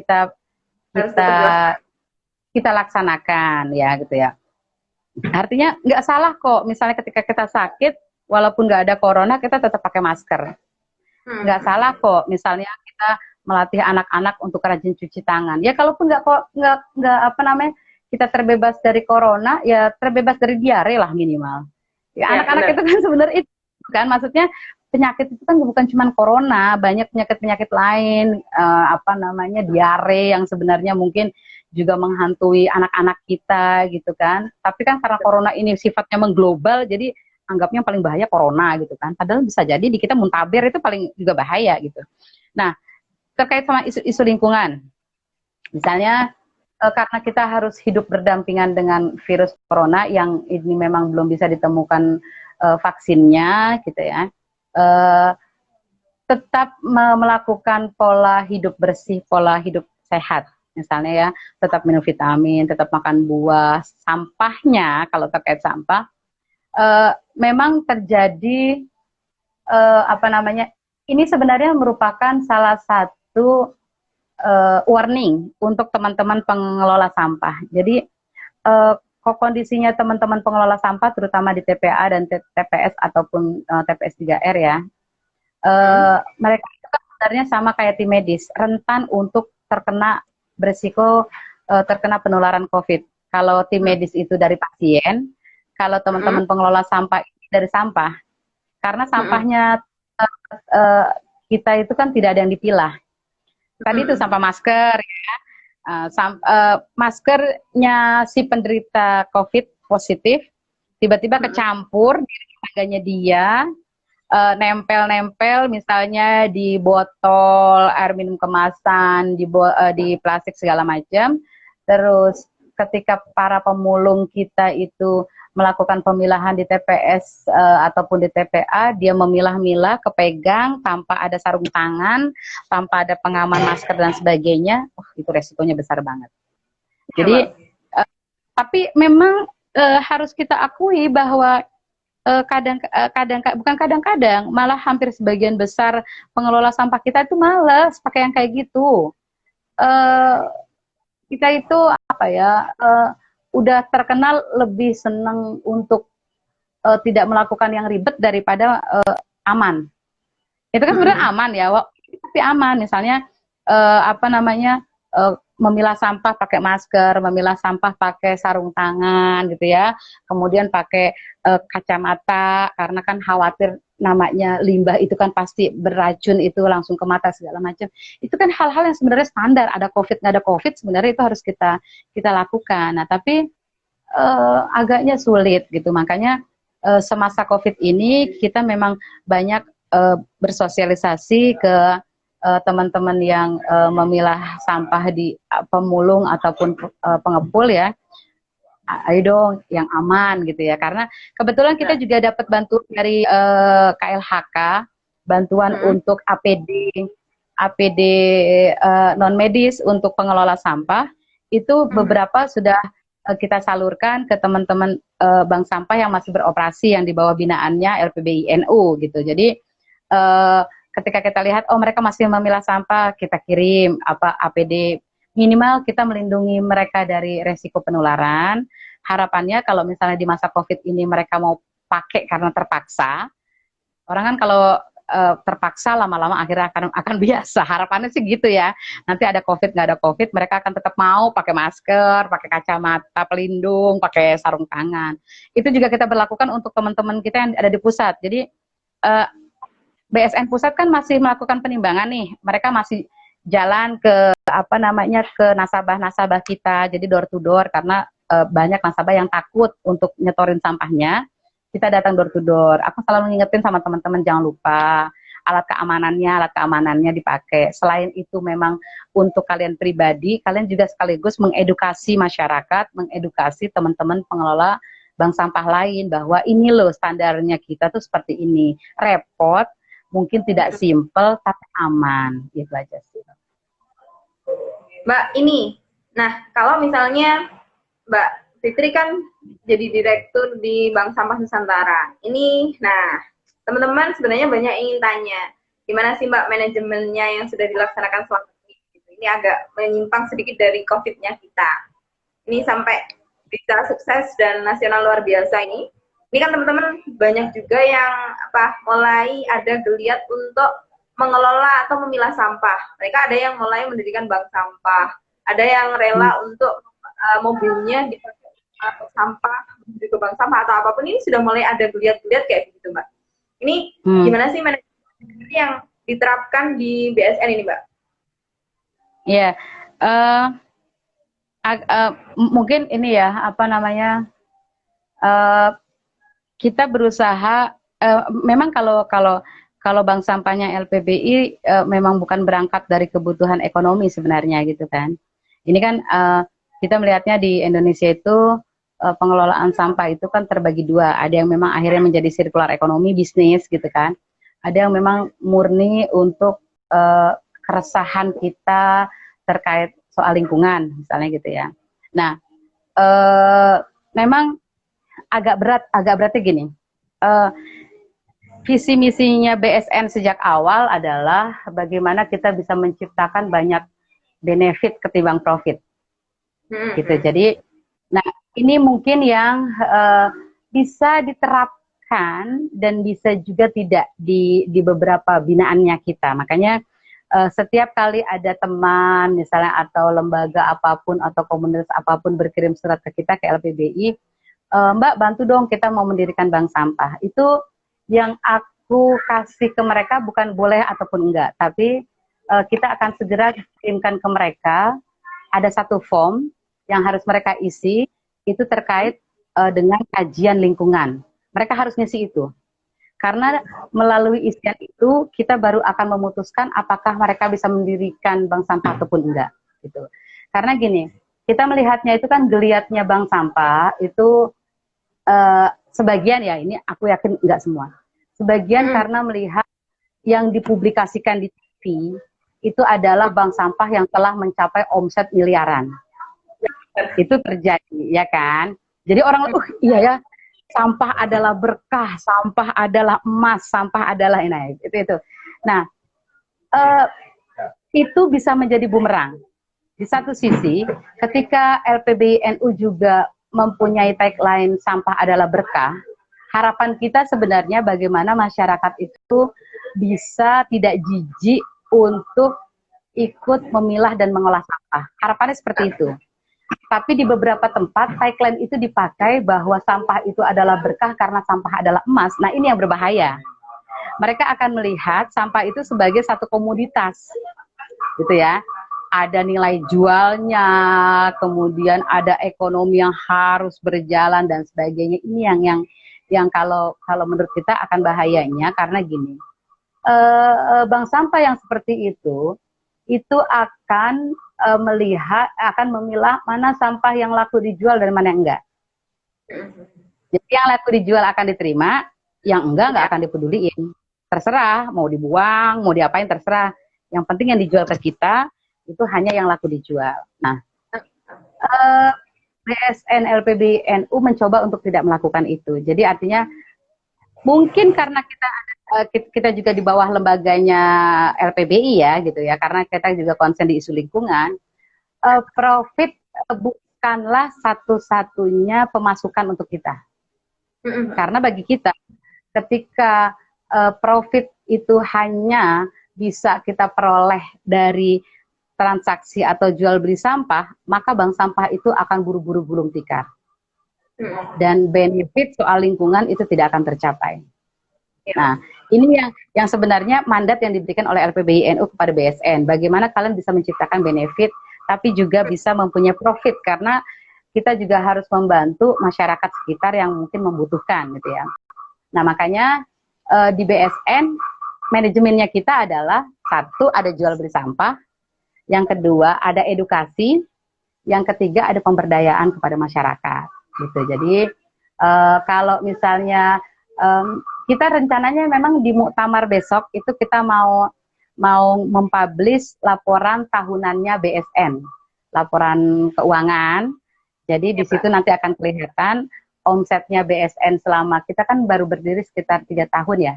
kita laksanakan ya gitu ya. Artinya nggak salah kok, misalnya ketika kita sakit, walaupun nggak ada corona, kita tetap pakai masker. Nggak salah kok, misalnya kita melatih anak-anak untuk rajin cuci tangan. Ya kalaupun kita terbebas dari corona, ya terbebas dari diare lah minimal. Ya anak-anak itu kan sebenarnya itu kan, maksudnya penyakit itu kan bukan cuma corona, banyak penyakit-penyakit lain, diare yang sebenarnya mungkin juga menghantui anak-anak kita gitu kan. Tapi kan karena corona ini sifatnya mengglobal, jadi anggapnya paling bahaya corona gitu kan. Padahal bisa jadi di kita muntaber itu paling juga bahaya gitu. Nah, terkait sama isu lingkungan, misalnya karena kita harus hidup berdampingan dengan virus corona yang ini memang belum bisa ditemukan vaksinnya gitu ya. Tetap melakukan pola hidup bersih, pola hidup sehat. Misalnya ya, tetap minum vitamin, tetap makan buah. Sampahnya, kalau terkait sampah, memang terjadi ini sebenarnya merupakan salah satu warning untuk teman-teman pengelola sampah. Jadi kondisinya teman-teman pengelola sampah, terutama di TPA dan TPS ataupun TPS 3R ya, mereka itu kan sebenarnya sama kayak tim medis, rentan untuk terkena berisiko terkena penularan COVID. Kalau tim medis itu dari pasien, kalau teman-teman pengelola sampah dari sampah. Karena sampahnya eh, kita itu kan tidak ada yang dipilah. Tadi itu sampah masker, ya. Maskernya si penderita COVID positif tiba-tiba kecampur di tetangganya dia, nempel-nempel misalnya di botol air minum kemasan, di plastik segala macam. Terus ketika para pemulung kita itu melakukan pemilahan di TPS ataupun di TPA, dia memilah-milah, kepegang tanpa ada sarung tangan, tanpa ada pengaman masker dan sebagainya. Itu resikonya besar banget. Jadi, tapi memang harus kita akui bahwa bukan kadang-kadang, malah hampir sebagian besar pengelola sampah kita itu malas pakai yang kayak gitu. Kita itu apa ya, udah terkenal lebih senang untuk tidak melakukan yang ribet daripada aman. Itu kan sebenarnya aman ya, tapi aman. Misalnya memilah sampah pakai masker, memilah sampah pakai sarung tangan gitu ya. Kemudian pakai kacamata karena kan khawatir namanya limbah itu kan pasti beracun, itu langsung ke mata segala macam. Itu kan hal-hal yang sebenarnya standar, ada COVID nggak ada COVID sebenarnya itu harus kita lakukan. Nah, tapi agaknya sulit gitu. Makanya semasa COVID ini kita memang banyak bersosialisasi ke teman-teman yang memilah sampah di pemulung ataupun pengepul ya. Ayo dong yang aman gitu ya, karena kebetulan kita juga dapat bantuan dari KLHK, bantuan untuk APD non medis untuk pengelola sampah. Itu beberapa sudah kita salurkan ke teman-teman bank sampah yang masih beroperasi yang di bawah binaannya LPBI NU gitu. Jadi ketika kita lihat mereka masih memilah sampah, kita kirim APD, minimal kita melindungi mereka dari resiko penularan. Harapannya kalau misalnya di masa COVID ini mereka mau pakai karena terpaksa, orang kan kalau terpaksa lama-lama akhirnya akan biasa. Harapannya sih gitu ya. Nanti ada COVID nggak ada COVID, mereka akan tetap mau pakai masker, pakai kacamata pelindung, pakai sarung tangan. Itu juga kita berlakukan untuk teman-teman kita yang ada di pusat. Jadi BSN pusat kan masih melakukan penimbangan nih. Mereka masih jalan ke ke nasabah-nasabah kita, jadi door to door, karena banyak nasabah yang takut untuk nyetorin sampahnya. Kita datang door to door. Aku selalu ngingetin sama teman-teman jangan lupa alat keamanannya dipakai. Selain itu memang untuk kalian pribadi, kalian juga sekaligus mengedukasi masyarakat, mengedukasi teman-teman pengelola bank sampah lain bahwa ini loh standarnya kita tuh seperti ini. Repot, mungkin tidak simple tapi aman. Gitu aja sih. Mbak, nah kalau misalnya Mbak Fitri kan jadi direktur di Bank Sampah Nusantara. Nah teman-teman sebenarnya banyak ingin tanya, gimana sih Mbak manajemennya yang sudah dilaksanakan selama ini? Ini agak menyimpang sedikit dari COVID-nya kita. Ini sampai bisa sukses dan nasional luar biasa ini. Ini kan teman-teman banyak juga yang mulai ada geliat untuk mengelola atau memilah sampah. Mereka ada yang mulai mendirikan bank sampah, ada yang rela untuk mobilnya dipakai sampah, menuju ke bank sampah atau apapun. Ini sudah mulai ada geliat-geliat kayak gitu, Mbak. Ini gimana sih manajemen yang diterapkan di BSN ini, Mbak? Iya, mungkin ini ya kita berusaha. Memang kalau bank sampahnya LPBI memang bukan berangkat dari kebutuhan ekonomi sebenarnya gitu kan. Ini kan kita melihatnya di Indonesia itu pengelolaan sampah itu kan terbagi dua. Ada yang memang akhirnya menjadi sirkular ekonomi bisnis gitu kan. Ada yang memang murni untuk keresahan kita terkait soal lingkungan misalnya gitu ya. Nah, memang agak beratnya gini. Visi misinya BSN sejak awal adalah bagaimana kita bisa menciptakan banyak benefit ketimbang profit. Gitu. Jadi, nah ini mungkin yang bisa diterapkan dan bisa juga tidak di beberapa binaannya kita. Makanya setiap kali ada teman misalnya atau lembaga apapun atau komunitas apapun berkirim surat ke kita ke LPBI, Mbak bantu dong kita mau mendirikan bank sampah. Itu yang aku kasih ke mereka bukan boleh ataupun enggak, tapi kita akan segera kirimkan ke mereka. Ada satu form yang harus mereka isi, itu terkait dengan kajian lingkungan. Mereka harus ngisi itu. Karena melalui isian itu kita baru akan memutuskan apakah mereka bisa mendirikan bank sampah ataupun enggak gitu. Karena gini, kita melihatnya itu kan geliatnya bank sampah itu sebagian ya, ini aku yakin enggak semua. Sebagian karena melihat yang dipublikasikan di TV itu adalah bank sampah yang telah mencapai omset miliaran. Itu terjadi ya kan. Jadi orang iya ya, sampah adalah berkah, sampah adalah emas, sampah adalah ini itu. Nah, itu bisa menjadi bumerang. Di satu sisi, ketika LPBNU juga mempunyai tagline sampah adalah berkah, harapan kita sebenarnya bagaimana masyarakat itu bisa tidak jijik untuk ikut memilah dan mengolah sampah. Harapannya seperti itu. Tapi di beberapa tempat tagline itu dipakai bahwa sampah itu adalah berkah karena sampah adalah emas. Nah, ini yang berbahaya. Mereka akan melihat sampah itu sebagai satu komoditas, gitu ya. Ada nilai jualnya, kemudian ada ekonomi yang harus berjalan dan sebagainya. Ini yang kalau menurut kita akan bahayanya karena gini. Bank sampah yang seperti itu akan akan memilah mana sampah yang laku dijual dan mana yang enggak. Jadi yang laku dijual akan diterima, yang enggak akan dipeduliin. Terserah, mau dibuang, mau diapain terserah. Yang penting yang dijual ke kita, itu hanya yang laku dijual. Nah, BSN LPBNU mencoba untuk tidak melakukan itu. Jadi artinya, mungkin karena kita juga di bawah lembaganya LPBI ya gitu ya, karena kita juga konsen di isu lingkungan, profit bukanlah satu-satunya pemasukan untuk kita. Karena bagi kita ketika profit itu hanya bisa kita peroleh dari transaksi atau jual beli sampah, maka bank sampah itu akan buru-buru gulung tikar. Dan benefit soal lingkungan itu tidak akan tercapai. Nah, ini yang sebenarnya mandat yang diberikan oleh LPBI NU kepada BSN. Bagaimana kalian bisa menciptakan benefit, tapi juga bisa mempunyai profit, karena kita juga harus membantu masyarakat sekitar yang mungkin membutuhkan, gitu ya. Nah, makanya di BSN manajemennya kita adalah satu, ada jual beli sampah, yang kedua ada edukasi, yang ketiga ada pemberdayaan kepada masyarakat, gitu. Jadi kalau misalnya kita rencananya memang di muktamar besok itu kita mau mempublish laporan tahunannya BSN, laporan keuangan. Jadi di situ nanti akan kelihatan omsetnya BSN selama kita kan baru berdiri sekitar 3 tahun ya.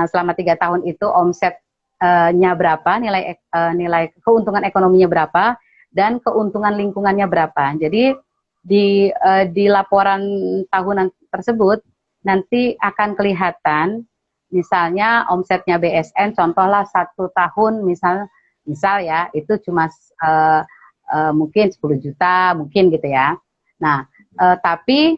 Selama 3 tahun itu omsetnya berapa, nilai keuntungan ekonominya berapa, dan keuntungan lingkungannya berapa. Jadi di laporan tahunan tersebut nanti akan kelihatan, misalnya omsetnya BSN, contohlah 1 tahun misal ya, itu cuma mungkin 10 juta, mungkin gitu ya. Nah, tapi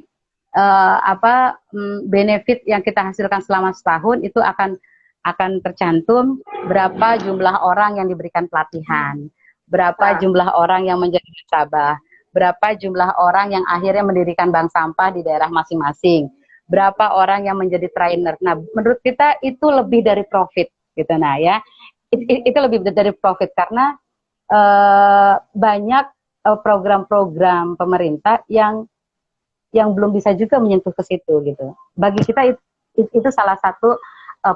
benefit yang kita hasilkan selama setahun itu akan tercantum berapa jumlah orang yang diberikan pelatihan, berapa jumlah orang yang menjadi nasabah, berapa jumlah orang yang akhirnya mendirikan bank sampah di daerah masing-masing, berapa orang yang menjadi trainer. Nah, menurut kita itu lebih dari profit, gitu. Nah, ya, itu lebih dari profit karena banyak program-program pemerintah yang belum bisa juga menyentuh ke situ, gitu. Bagi kita itu salah satu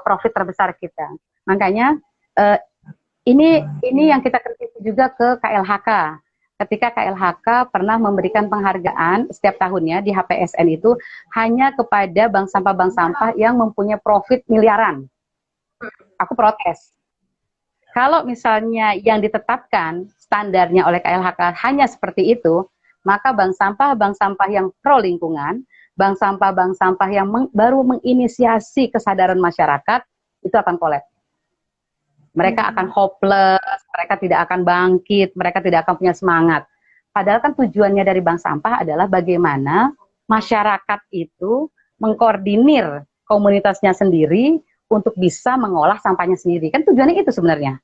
profit terbesar kita. Makanya ini yang kita kritisi juga ke KLHK. Ketika KLHK pernah memberikan penghargaan setiap tahunnya di HPSN itu hanya kepada bank sampah yang mempunyai profit miliaran. Aku protes. Kalau misalnya yang ditetapkan standarnya oleh KLHK hanya seperti itu, maka bank sampah yang pro lingkungan, bank sampah yang baru menginisiasi kesadaran masyarakat, itu akan kolaps. Mereka akan hopeless, mereka tidak akan bangkit, mereka tidak akan punya semangat. Padahal kan tujuannya dari bank sampah adalah bagaimana masyarakat itu mengkoordinir komunitasnya sendiri untuk bisa mengolah sampahnya sendiri. Kan tujuannya itu sebenarnya.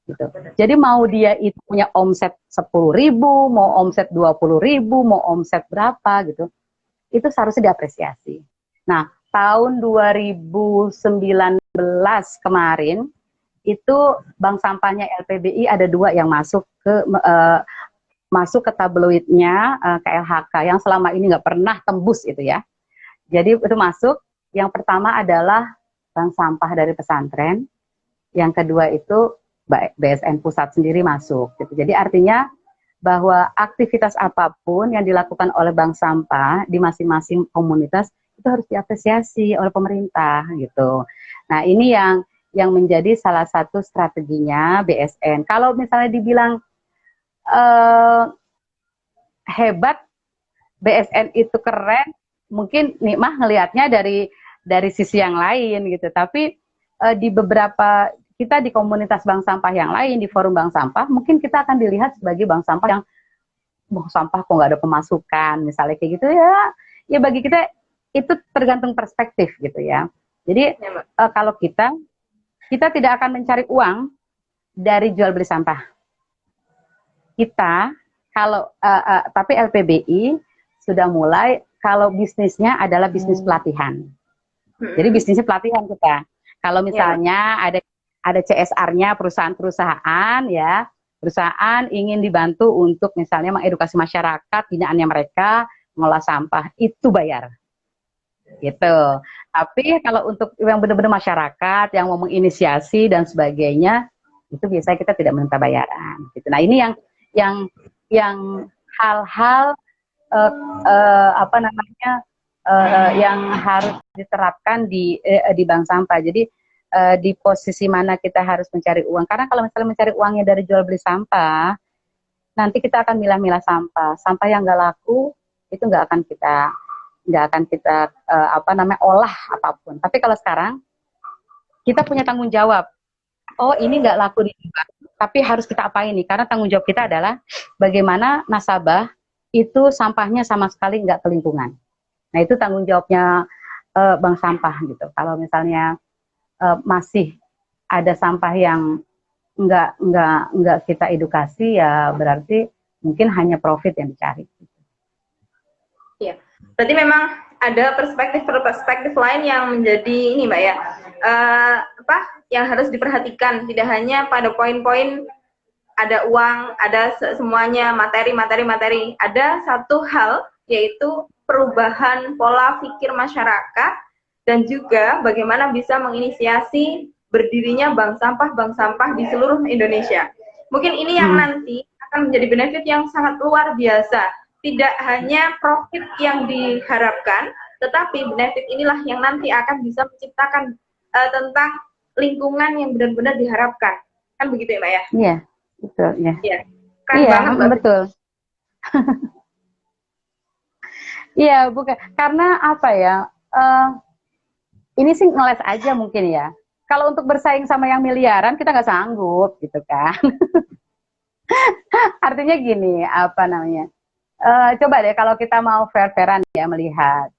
Gitu. Jadi mau dia itu punya omset 10.000, mau omset 20.000, mau omset berapa gitu, itu seharusnya diapresiasi. Nah, tahun 2019 kemarin itu bank sampahnya LPBI ada 2 yang masuk ke tabloidnya KLHK yang selama ini nggak pernah tembus itu ya. Jadi itu masuk. Yang pertama adalah bank sampah dari pesantren, yang kedua itu BSN pusat sendiri masuk. Gitu. Jadi artinya bahwa aktivitas apapun yang dilakukan oleh bank sampah di masing-masing komunitas itu harus diapresiasi oleh pemerintah gitu. Nah ini yang menjadi salah satu strateginya BSN. Kalau misalnya dibilang hebat, BSN itu keren, mungkin Nikmah ngelihatnya dari sisi yang lain gitu. Tapi di beberapa kita di komunitas bank sampah yang lain, di forum bank sampah, mungkin kita akan dilihat sebagai bank sampah yang bank sampah kok nggak ada pemasukan, misalnya kayak gitu ya. Ya bagi kita itu tergantung perspektif gitu ya. Jadi kalau kita tidak akan mencari uang dari jual beli sampah. Kita kalau tapi LPBI sudah mulai kalau bisnisnya adalah bisnis pelatihan. Jadi bisnisnya pelatihan kita. Kalau misalnya ada CSR-nya perusahaan-perusahaan ya, perusahaan ingin dibantu untuk misalnya mengedukasi masyarakat, binaannya mereka mengolah sampah, itu bayar. Gitu. Tapi kalau untuk yang benar-benar masyarakat yang mau menginisiasi dan sebagainya, itu biasanya kita tidak meminta bayaran. Gitu. Nah ini yang hal-hal yang harus diterapkan di bank sampah. Jadi di posisi mana kita harus mencari uang. Karena kalau misalnya mencari uangnya dari jual beli sampah, nanti kita akan milah-milah sampah. Sampah yang nggak laku itu nggak akan kita olah apapun. Tapi kalau sekarang kita punya tanggung jawab. Oh ini nggak laku di bank, tapi harus kita apain nih? Karena tanggung jawab kita adalah bagaimana nasabah itu sampahnya sama sekali nggak ke lingkungan. Nah itu tanggung jawabnya bank sampah gitu. Kalau misalnya masih ada sampah yang nggak kita edukasi, ya berarti mungkin hanya profit yang dicari. Iya, berarti memang ada perspektif lain yang menjadi ini Mbak ya, yang harus diperhatikan, tidak hanya pada poin-poin ada uang, ada semuanya materi. Ada satu hal yaitu perubahan pola pikir masyarakat dan juga bagaimana bisa menginisiasi berdirinya bank sampah di seluruh Indonesia. Mungkin ini yang nanti akan menjadi benefit yang sangat luar biasa. Tidak hanya profit yang diharapkan, tetapi benefit inilah yang nanti akan bisa menciptakan tentang lingkungan yang benar-benar diharapkan. Kan begitu ya Mbak ya? Iya, betul ya. Iya, keren banget Mbak. Betul. Iya, bukan. Karena apa ya, ini sih ngeles aja mungkin ya. Kalau untuk bersaing sama yang miliaran, kita nggak sanggup gitu kan. Artinya gini, coba deh kalau kita mau fair-fairan ya melihat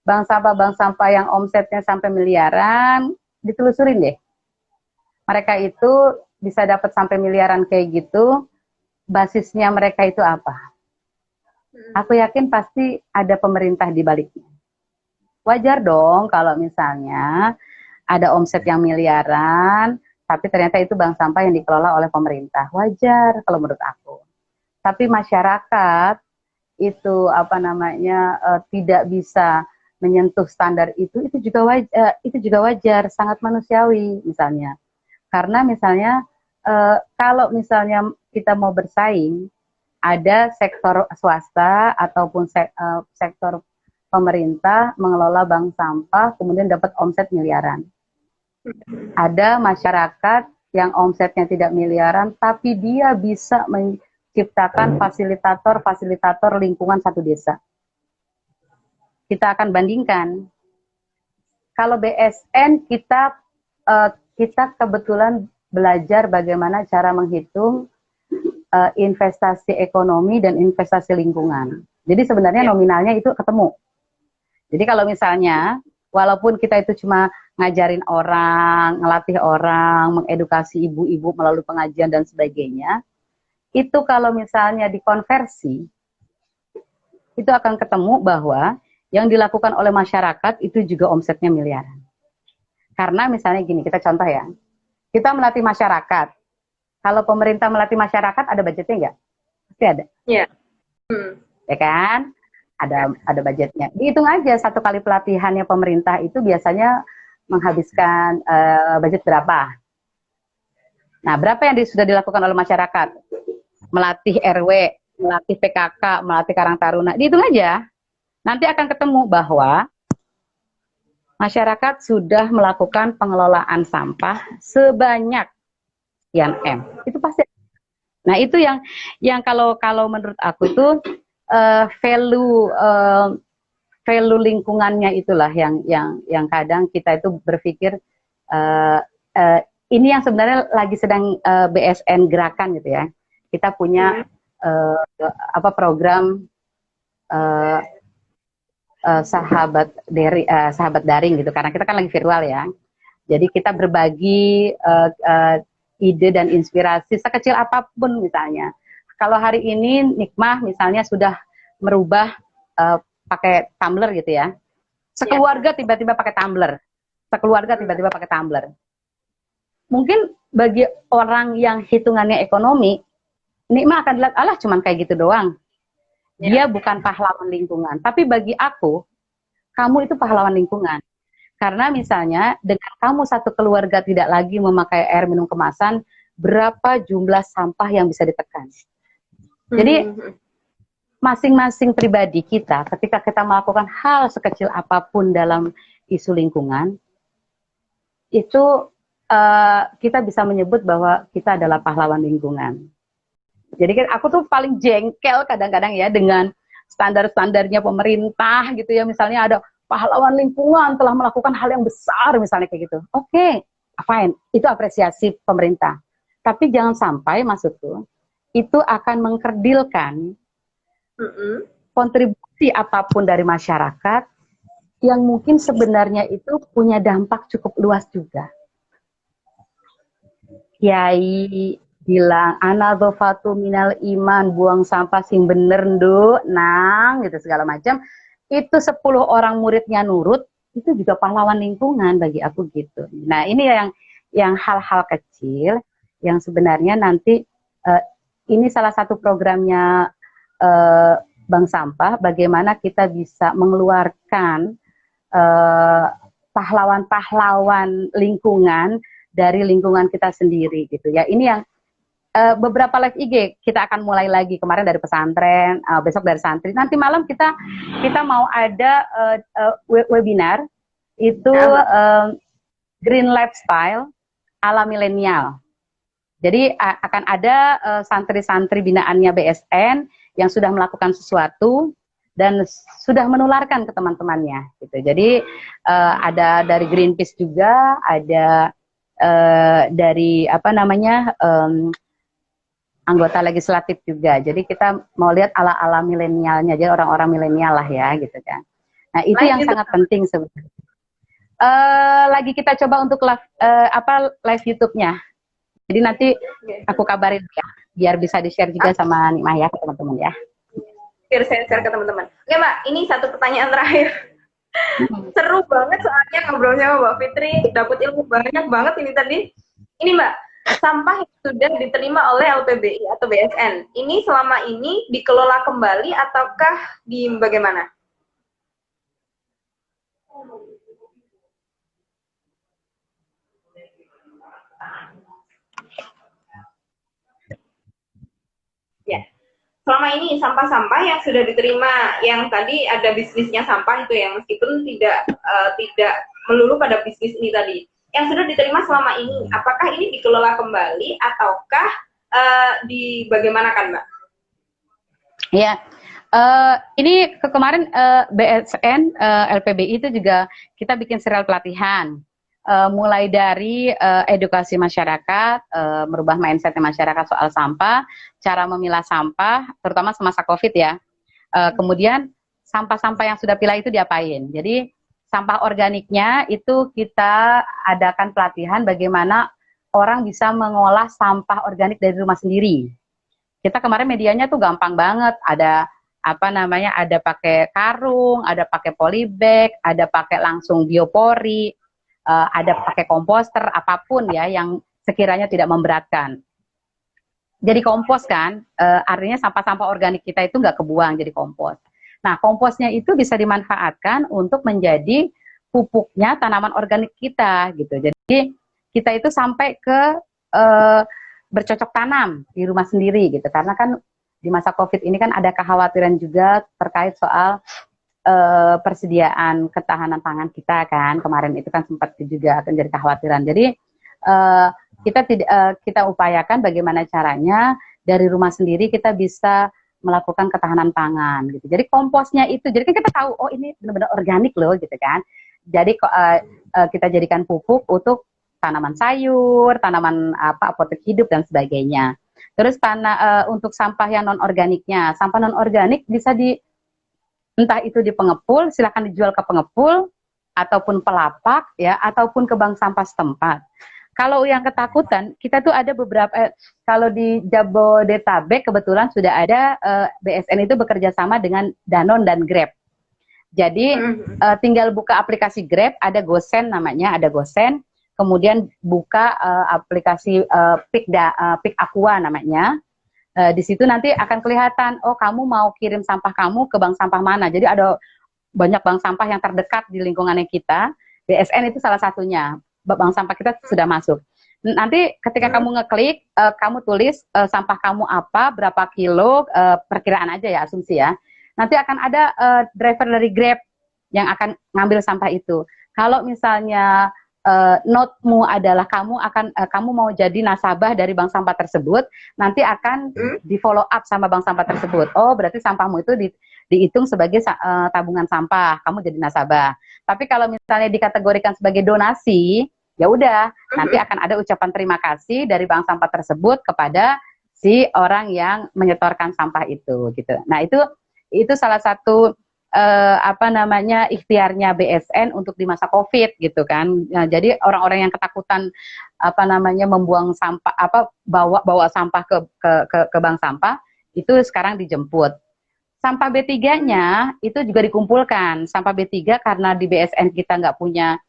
bank sampah yang omsetnya sampai miliaran, ditelusurin deh. Mereka itu bisa dapat sampai miliaran kayak gitu, basisnya mereka itu apa? Aku yakin pasti ada pemerintah di baliknya. Wajar dong kalau misalnya ada omset yang miliaran, tapi ternyata itu bank sampah yang dikelola oleh pemerintah. Wajar kalau menurut aku. Tapi masyarakat itu tidak bisa menyentuh standar itu juga wajar, sangat manusiawi misalnya. Karena misalnya kalau misalnya kita mau bersaing, ada sektor swasta ataupun sektor pemerintah mengelola bank sampah kemudian dapat omset miliaran. Ada masyarakat yang omsetnya tidak miliaran tapi dia bisa menciptakan fasilitator lingkungan satu desa. Kita akan bandingkan. Kalau BSN kita kebetulan belajar bagaimana cara menghitung investasi ekonomi dan investasi lingkungan. Jadi sebenarnya nominalnya itu ketemu. Jadi kalau misalnya Walaupun kita itu cuma ngajarin orang, ngelatih orang, mengedukasi ibu-ibu melalui pengajian dan sebagainya, itu kalau misalnya dikonversi, itu akan ketemu bahwa yang dilakukan oleh masyarakat itu juga omsetnya miliaran. Karena misalnya gini, kita contoh ya, kita melatih masyarakat. Kalau pemerintah melatih masyarakat, ada budgetnya nggak? Pasti ada. Iya. Ya kan? Ada budgetnya. Dihitung aja satu kali pelatihannya pemerintah itu biasanya menghabiskan budget berapa. Nah, berapa yang sudah dilakukan oleh masyarakat? Melatih RW, melatih PKK, melatih Karang Taruna. Dihitung aja. Nanti akan ketemu bahwa masyarakat sudah melakukan pengelolaan sampah sebanyak sekian M. Itu pasti. Nah, itu yang kalau menurut aku itu value lingkungannya itulah yang kadang kita itu berpikir ini yang sebenarnya lagi sedang BSN gerakan gitu ya. Kita punya program sahabat daring gitu, karena kita kan lagi virtual ya. Jadi kita berbagi ide dan inspirasi sekecil apapun misalnya. Kalau hari ini Nikmah misalnya sudah merubah pakai tumbler gitu ya. Sekeluarga tiba-tiba pakai tumbler. Sekeluarga tiba-tiba pakai tumbler. Mungkin bagi orang yang hitungannya ekonomi, Nikmah akan dilihat, alah cuman kayak gitu doang. Dia bukan pahlawan lingkungan. Tapi bagi aku, kamu itu pahlawan lingkungan. Karena misalnya dengan kamu satu keluarga tidak lagi memakai air minum kemasan, berapa jumlah sampah yang bisa ditekan. Jadi masing-masing pribadi kita ketika kita melakukan hal sekecil apapun dalam isu lingkungan, itu kita bisa menyebut bahwa kita adalah pahlawan lingkungan. Jadi kan aku tuh paling jengkel kadang-kadang ya dengan standar-standarnya pemerintah gitu ya. Misalnya ada pahlawan lingkungan telah melakukan hal yang besar misalnya kayak gitu. Oke, fine, itu apresiasi pemerintah. Tapi jangan sampai maksudku itu akan mengkerdilkan kontribusi apapun dari masyarakat yang mungkin sebenarnya itu punya dampak cukup luas juga. Kiai bilang anadzofatu minal iman, buang sampah sing bener nduk nang gitu segala macam, itu 10 orang muridnya nurut, itu juga pahlawan lingkungan bagi aku gitu. Nah ini yang hal-hal kecil yang sebenarnya nanti ini salah satu programnya Bank Sampah, bagaimana kita bisa mengeluarkan pahlawan-pahlawan lingkungan dari lingkungan kita sendiri gitu ya. Ini yang beberapa live IG kita akan mulai lagi, kemarin dari pesantren, besok dari santri. Nanti malam kita mau ada webinar itu Green Lifestyle ala milenial. Jadi akan ada santri-santri binaannya BSN yang sudah melakukan sesuatu dan sudah menularkan ke teman-temannya gitu. Jadi ada dari Greenpeace juga, ada dari anggota legislatif juga. Jadi kita mau lihat ala-ala milenialnya, jadi orang-orang milenial lah ya gitu kan. Nah itu yang sangat penting sebenarnya. Lagi kita coba untuk live YouTube-nya. Jadi nanti aku kabarin ya, biar bisa di-share juga sama Nikmah ya ke teman-teman ya. Biar saya share ke teman-teman. Oke Mbak, ini satu pertanyaan terakhir. Seru banget soalnya ngobrolnya sama Mbak Fitri, dapat ilmu banyak banget ini tadi. Ini Mbak, sampah yang sudah diterima oleh LPBI atau BSN, ini selama ini dikelola kembali ataukah di bagaimana? Ya, selama ini sampah-sampah yang sudah diterima, yang tadi ada bisnisnya sampah itu yang meskipun tidak melulu pada bisnis ini tadi, yang sudah diterima selama ini, apakah ini dikelola kembali ataukah bagaimana kan Mbak? Ya, ini kemarin BSN, LPBI itu juga kita bikin serial pelatihan. Mulai dari edukasi masyarakat, merubah mindset masyarakat soal sampah, cara memilah sampah, terutama semasa COVID ya. Kemudian sampah-sampah yang sudah pilah itu diapain? Jadi sampah organiknya itu kita adakan pelatihan bagaimana orang bisa mengolah sampah organik dari rumah sendiri. Kita kemarin medianya tuh gampang banget, ada apa namanya, ada pakai karung, ada pakai polybag, ada pakai langsung biopori, ada pakai komposter, apapun ya yang sekiranya tidak memberatkan. Jadi kompos kan, artinya sampah-sampah organik kita itu nggak kebuang jadi kompos. Nah, komposnya itu bisa dimanfaatkan untuk menjadi pupuknya tanaman organik kita gitu. Jadi kita itu sampai ke bercocok tanam di rumah sendiri gitu. Karena kan di masa COVID ini kan ada kekhawatiran juga terkait soal persediaan ketahanan pangan kita kan. Kemarin itu kan sempat juga akan jadi kekhawatiran. Jadi kita upayakan bagaimana caranya dari rumah sendiri kita bisa melakukan ketahanan pangan gitu. Jadi komposnya itu, jadi kan kita tahu oh ini benar-benar organik loh gitu kan. Jadi kita jadikan pupuk untuk tanaman sayur, tanaman apotek hidup dan sebagainya. Terus untuk sampah yang non organiknya, sampah non organik bisa entah itu di pengepul, silakan dijual ke pengepul ataupun pelapak ya, ataupun ke bank sampah setempat. Kalau yang ketakutan, kita tuh ada beberapa, kalau di Jabodetabek kebetulan sudah ada BSN itu bekerja sama dengan Danone dan Grab. Jadi tinggal buka aplikasi Grab, ada GoSend namanya, ada GoSend, kemudian buka aplikasi Pick Aqua namanya. Di situ nanti akan kelihatan, oh kamu mau kirim sampah kamu ke bank sampah mana. Jadi ada banyak bank sampah yang terdekat di lingkungannya kita. BSN itu salah satunya. Bank sampah kita sudah masuk. Nanti ketika kamu ngeklik, kamu tulis sampah kamu apa, berapa kilo, perkiraan aja ya, asumsi ya. Nanti akan ada driver dari Grab yang akan ngambil sampah itu. Kalau misalnya note-mu adalah kamu mau jadi nasabah dari bank sampah tersebut, nanti akan di follow up sama bank sampah tersebut. Oh, berarti sampahmu itu dihitung sebagai tabungan sampah, kamu jadi nasabah. Tapi kalau misalnya dikategorikan sebagai donasi, ya udah, nanti akan ada ucapan terima kasih dari bank sampah tersebut kepada si orang yang menyetorkan sampah itu gitu. Nah, itu salah satu ikhtiarnya BSN untuk di masa COVID gitu kan. Nah, jadi orang-orang yang ketakutan membuang sampah bawa sampah ke bank sampah itu sekarang dijemput. Sampah B3-nya itu juga dikumpulkan. Sampah B3 karena di BSN kita nggak punya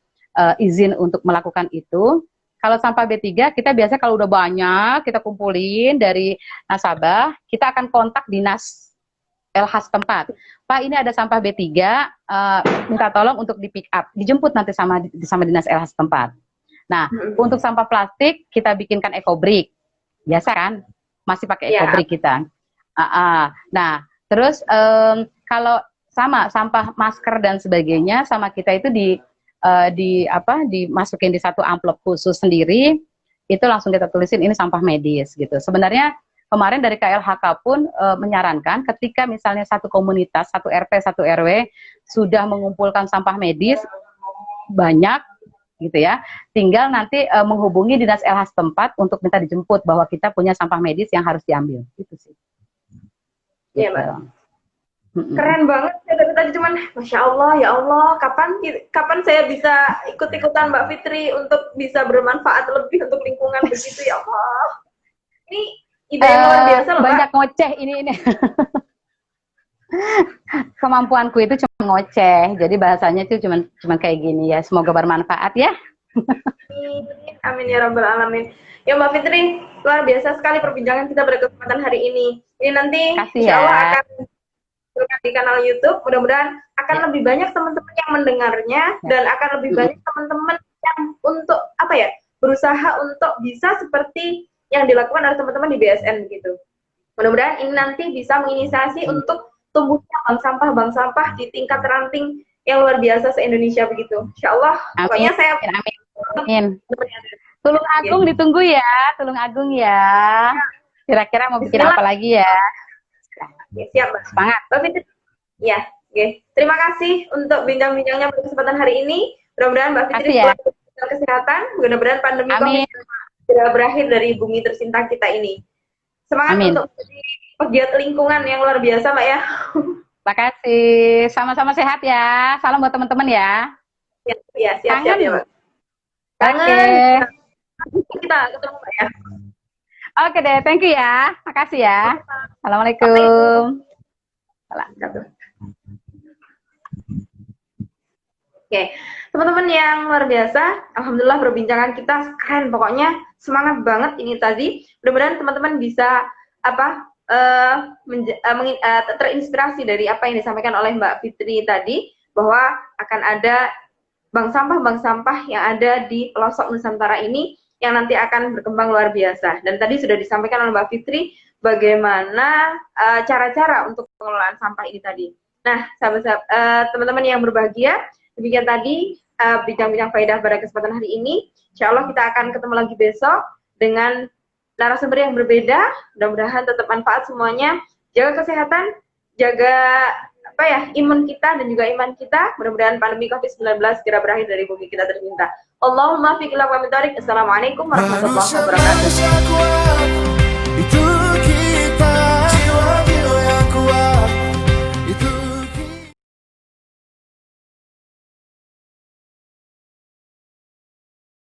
izin untuk melakukan itu. Kalau sampah B3 kita biasa kalau udah banyak kita kumpulin dari nasabah, kita akan kontak dinas LH setempat. Pak, ini ada sampah B3, minta tolong untuk di pick up, dijemput nanti sama dinas LH setempat. Nah, untuk sampah plastik kita bikinkan ecobrick. Biasa kan? Masih pakai ecobrick kita. Nah, terus kalau sama sampah masker dan sebagainya sama kita itu dimasukin di satu amplop khusus sendiri, itu langsung kita tulisin ini sampah medis gitu. Sebenarnya kemarin dari KLHK pun menyarankan ketika misalnya satu komunitas, satu RT, satu RW sudah mengumpulkan sampah medis banyak gitu ya, tinggal nanti menghubungi dinas LH setempat untuk minta dijemput bahwa kita punya sampah medis yang harus diambil. Itu sih. Iya, Mbak. Keren banget. Saya dari tadi cuman, Masya Allah, ya Allah, kapan saya bisa ikut-ikutan Mbak Fitri untuk bisa bermanfaat lebih untuk lingkungan begitu, ya Allah. Ini ide yang luar biasa loh, banyak Mbak. ngoceh ini. Kemampuanku itu cuma ngoceh, jadi bahasanya itu cuma kayak gini ya. Semoga bermanfaat ya. Amin ya rabbal alamin. Ya Mbak Fitri, luar biasa sekali perbincangan kita pada kesempatan hari ini. Ini nanti insya Allah akan di kanal YouTube. Mudah-mudahan akan lebih banyak teman-teman yang mendengarnya dan akan lebih banyak teman-teman yang untuk berusaha untuk bisa seperti yang dilakukan oleh teman-teman di BSN gitu. Mudah-mudahan ini nanti bisa menginisiasi untuk tumbuhnya bank sampah di tingkat ranting yang luar biasa se-Indonesia begitu. Insya Allah. Pokoknya saya amin. Tulung Agung ditunggu ya, Tulung Agung ya. Kira-kira mau bikin apa lagi ya? Ya, siap, Mbak. Semangat. Mbak Fitri. Ya, oke. Terima kasih untuk bincang-bincangnya pada kesempatan hari ini. Mudah-mudahan Mbak Fitri selalu kesehatan. Mudah-mudahan pandemi COVID segera berakhir dari bumi tercinta kita ini. Semangat untuk menjadi pegiat lingkungan yang luar biasa, Mbak ya. Terima kasih. Sama-sama sehat ya. Salam buat teman-teman ya. Ya, siap-siap Kangen. ya, Mbak. Oke. Kangen. Kita ketemu, Mbak ya. Oke deh, thank you ya. Makasih ya. Assalamualaikum. Assalamualaikum. Oke, teman-teman yang luar biasa, alhamdulillah perbincangan kita keren, pokoknya semangat banget ini tadi. Mudah-mudahan teman-teman bisa apa terinspirasi dari apa yang disampaikan oleh Mbak Fitri tadi, bahwa akan ada bank sampah yang ada di pelosok Nusantara ini yang nanti akan berkembang luar biasa. Dan tadi sudah disampaikan oleh Mbak Fitri bagaimana cara-cara untuk pengelolaan sampah ini tadi. Nah, sahabat-sahabat, teman-teman yang berbahagia, demikian tadi bincang-bincang faedah pada kesempatan hari ini. Insya Allah kita akan ketemu lagi besok dengan narasumber yang berbeda. Mudah-mudahan tetap manfaat semuanya. Jaga kesehatan, jaga apa ya, imun kita dan juga iman kita. Mudah-mudahan pandemi COVID-19 segera berakhir dari bumi kita tercinta. Allahumma fiqh ila wa Assalamualaikum warahmatullahi wabarakatuh.